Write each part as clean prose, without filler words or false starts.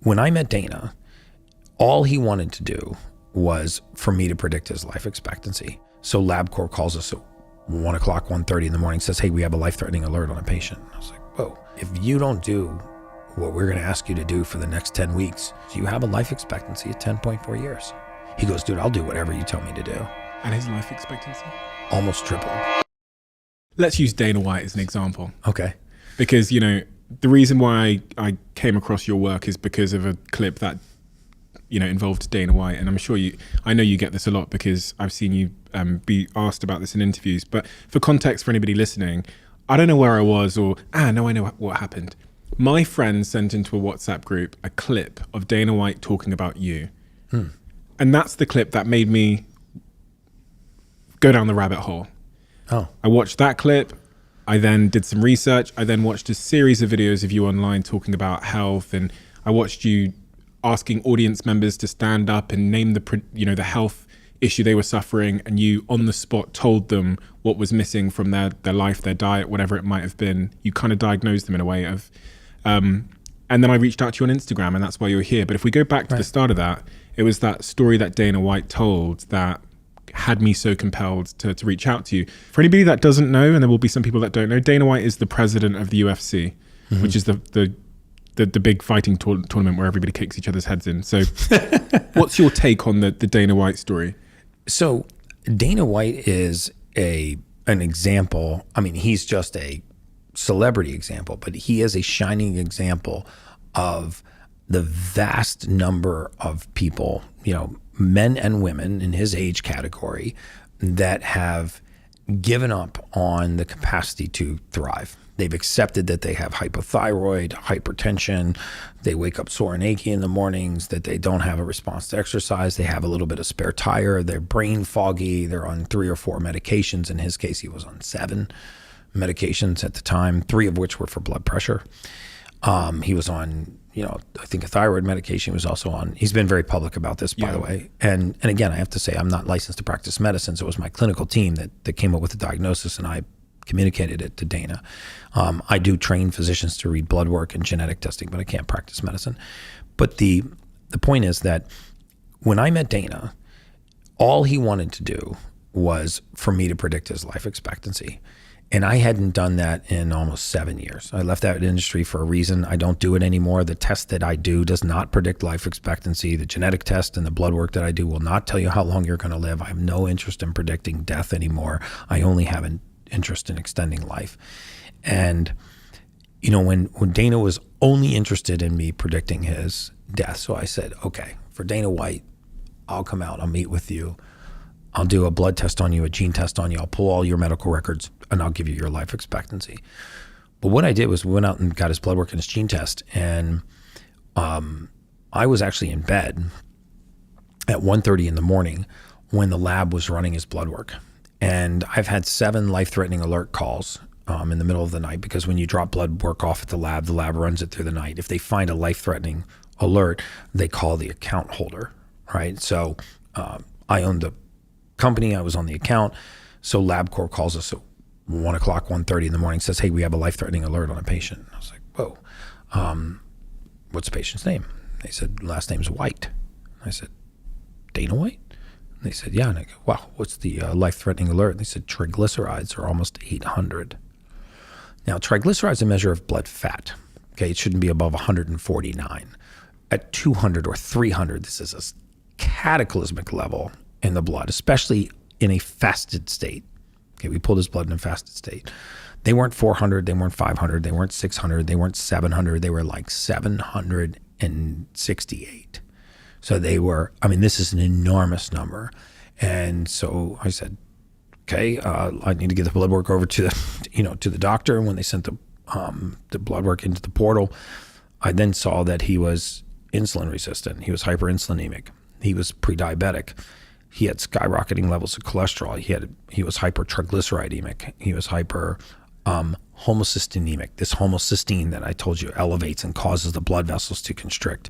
when I met Dana, all he wanted to do was for me to predict his life expectancy. So LabCorp calls us at 1 o'clock, 1:30 in the morning, says, hey, we have a life-threatening alert on a patient. I was like, whoa, if you don't do what we're going to ask you to do for the next 10 weeks, you have a life expectancy of 10.4 years. He goes, dude, I'll do whatever you tell me to do. And his life expectancy? Almost tripled. Let's use Dana White as an example. Okay. Because, you know, the reason why I came across your work is because of a clip that, you know, involved Dana White. And I'm sure I know you get this a lot because I've seen you be asked about this in interviews. But for context for anybody listening, I don't know where I was or, no, I know what happened. My friend sent into a WhatsApp group a clip of Dana White talking about you. And that's the clip that made me go down the rabbit hole. Oh. I watched that clip. I then did some research. I then watched a series of videos of you online talking about health, and I watched you asking audience members to stand up and name the health issue they were suffering, and you on the spot told them what was missing from their life, their diet, whatever it might have been. You kind of diagnosed them in a way of, and then I reached out to you on Instagram, and that's why you're here. But if we go back to the start of that, it was that story that Dana White told that had me so compelled to reach out to you. For anybody that doesn't know, and there will be some people that don't know, Dana White is the president of the UFC, which is the big fighting tournament where everybody kicks each other's heads in. So what's your take on the Dana White story? So Dana White is an example. I mean, he's just a celebrity example, but he is a shining example of the vast number of people, you know, men and women in his age category that have given up on the capacity to thrive. They've accepted that they have hypothyroid, hypertension, they wake up sore and achy in the mornings, that they don't have a response to exercise, they have a little bit of spare tire, they're brain foggy, they're on 3 or 4 medications. In his case, he was on 7 medications at the time, 3 of which were for blood pressure. He was on, you know, I think a thyroid medication. He was also on, he's been very public about this, by the way. And again, I have to say, I'm not licensed to practice medicine. So it was my clinical team that came up with the diagnosis, and I communicated it to Dana. I do train physicians to read blood work and genetic testing, but I can't practice medicine. But the point is that when I met Dana, all he wanted to do was for me to predict his life expectancy. And I hadn't done that in almost 7 years. I left that industry for a reason. I don't do it anymore. The test that I do does not predict life expectancy. The genetic test and the blood work that I do will not tell you how long you're going to live. I have no interest in predicting death anymore. I only have an interest in extending life. And, you know, when Dana was only interested in me predicting his death, so I said, okay, for Dana White, I'll come out, I'll meet with you. I'll do a blood test on you, a gene test on you. I'll pull all your medical records and I'll give you your life expectancy. But what I did was we went out and got his blood work and his gene test. And I was actually in bed at 1:30 in the morning when the lab was running his blood work. And I've had 7 life-threatening alert calls in the middle of the night, because when you drop blood work off at the lab runs it through the night. If they find a life-threatening alert, they call the account holder, right? So I owned the company, I was on the account. So LabCorp calls us at 1 o'clock, 1:30 in the morning, says, hey, we have a life-threatening alert on a patient. I was like, whoa, what's the patient's name? They said, last name's White. I said, Dana White? And they said, yeah. And I go, wow, what's the life-threatening alert? And they said, triglycerides are almost 800. Now, triglycerides is a measure of blood fat. Okay, it shouldn't be above 149. At 200 or 300, this is a cataclysmic level in the blood, especially in a fasted state. Okay, we pulled his blood in a fasted state. They weren't 400, they weren't 500, they weren't 600, they weren't 700, they were like 768. So they were, I mean, this is an enormous number. And so I said, okay, I need to get the blood work over to the, to the doctor. And when they sent the blood work into the portal, I then saw that he was insulin resistant. He was hyperinsulinemic. He was pre-diabetic. He had skyrocketing levels of cholesterol. He was hypertriglyceridemic. He was hyper homocysteinemic. This homocysteine that I told you elevates and causes the blood vessels to constrict.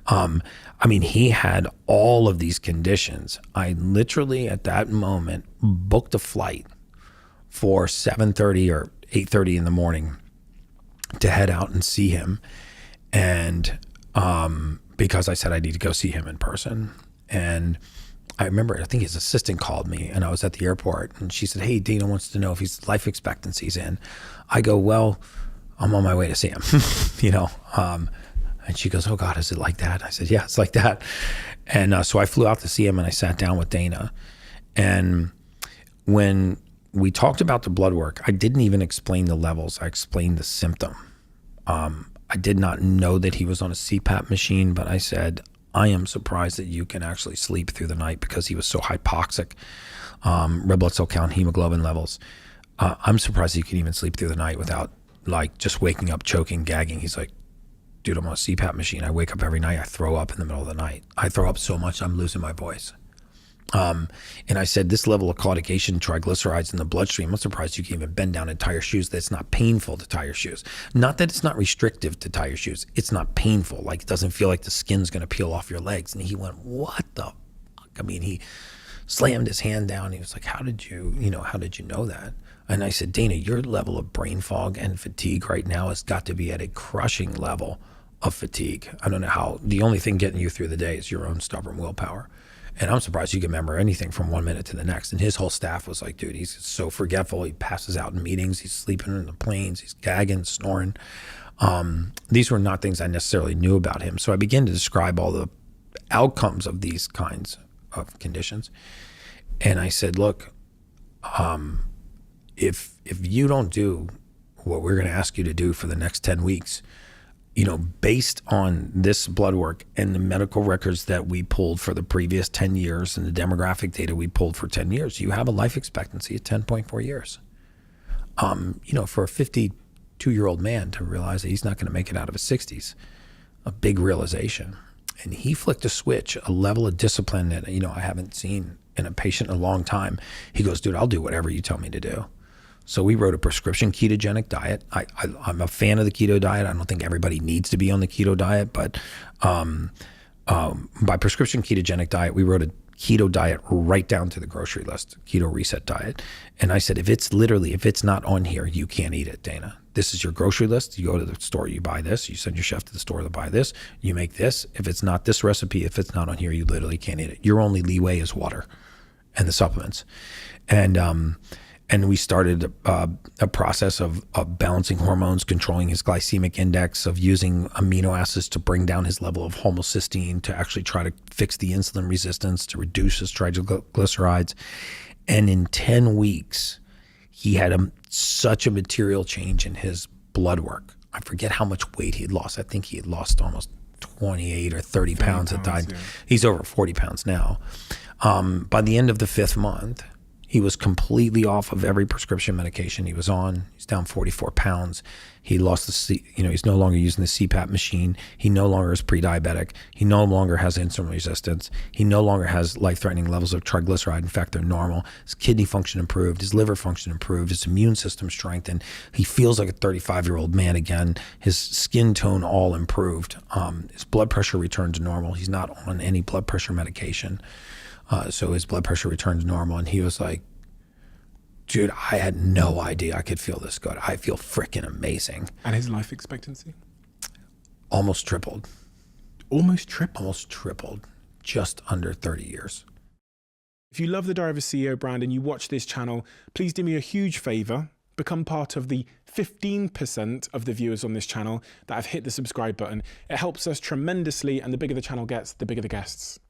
I mean, he had all of these conditions. I literally at that moment booked a flight for 7:30 or 8:30 in the morning to head out and see him. And because I said I need to go see him in person. And I remember, I think his assistant called me, and I was at the airport, and she said, hey, Dana wants to know if his life expectancy's in. I go, well, I'm on my way to see him, you know. And she goes, oh God, is it like that? I said, yeah, it's like that. And so I flew out to see him, and I sat down with Dana. And when we talked about the blood work, I didn't even explain the levels. I explained the symptom. I did not know that he was on a CPAP machine, but I said, I am surprised that you can actually sleep through the night, because he was so hypoxic, red blood cell count, hemoglobin levels. I'm surprised you can even sleep through the night without like just waking up, choking, gagging. He's like, dude, I'm on a CPAP machine. I wake up every night. I throw up in the middle of the night. I throw up so much I'm losing my voice. And I said, this level of claudication, triglycerides in the bloodstream, I'm surprised you can even bend down and tie your shoes. That's not painful to tie your shoes. Not that it's not restrictive to tie your shoes. It's not painful. Like, it doesn't feel like the skin's going to peel off your legs. And he went, what the fuck? I mean, he slammed his hand down. He was like, how did you know that? And I said, Dana, your level of brain fog and fatigue right now has got to be at a crushing level of fatigue. I don't know how. The only thing getting you through the day is your own stubborn willpower. And I'm surprised you can remember anything from 1 minute to the next. And his whole staff was like, dude, he's so forgetful. He passes out in meetings. He's sleeping in the planes. He's gagging, snoring. These were not things I necessarily knew about him. So I began to describe all the outcomes of these kinds of conditions. And I said, look, if you don't do what we're going to ask you to do for the next 10 weeks, you know, based on this blood work and the medical records that we pulled for the previous 10 years and the demographic data we pulled for 10 years, you have a life expectancy of 10.4 years. You know, for a 52-year-old man to realize that he's not going to make it out of his 60s, a big realization. And he flicked a switch, a level of discipline that, you know, I haven't seen in a patient in a long time. He goes, dude, I'll do whatever you tell me to do. So we wrote a prescription ketogenic diet. I'm a fan of the keto diet. I don't think everybody needs to be on the keto diet, but by prescription ketogenic diet, we wrote a keto diet right down to the grocery list, keto reset diet. And I said, if it's not on here, you can't eat it, Dana. This is your grocery list. You go to the store, you buy this, you send your chef to the store to buy this, you make this. If it's not this recipe, if it's not on here, you literally can't eat it. Your only leeway is water and the supplements. And we started a process of balancing hormones, controlling his glycemic index, of using amino acids to bring down his level of homocysteine, to actually try to fix the insulin resistance, to reduce his triglycerides. And in 10 weeks, he had such a material change in his blood work. I forget how much weight he had lost. I think he had lost almost 28 or 30 pounds at the time. Yeah. He's over 40 pounds now. By the end of the 5th month, he was completely off of every prescription medication he was on. He's down 44 pounds. He lost he's no longer using the CPAP machine. He no longer is pre-diabetic. He no longer has insulin resistance. He no longer has life-threatening levels of triglyceride. In fact, they're normal. His kidney function improved. His liver function improved. His immune system strengthened. He feels like a 35-year-old man again. His skin tone all improved. His blood pressure returned to normal. He's not on any blood pressure medication. So his blood pressure returned to normal, and he was like, dude, I had no idea I could feel this good. I feel freaking amazing. And his life expectancy? Almost tripled. Almost tripled? Almost tripled. Just under 30 years. If you love the Diary of a CEO brand and you watch this channel, please do me a huge favor. Become part of the 15% of the viewers on this channel that have hit the subscribe button. It helps us tremendously, and the bigger the channel gets, the bigger the guests.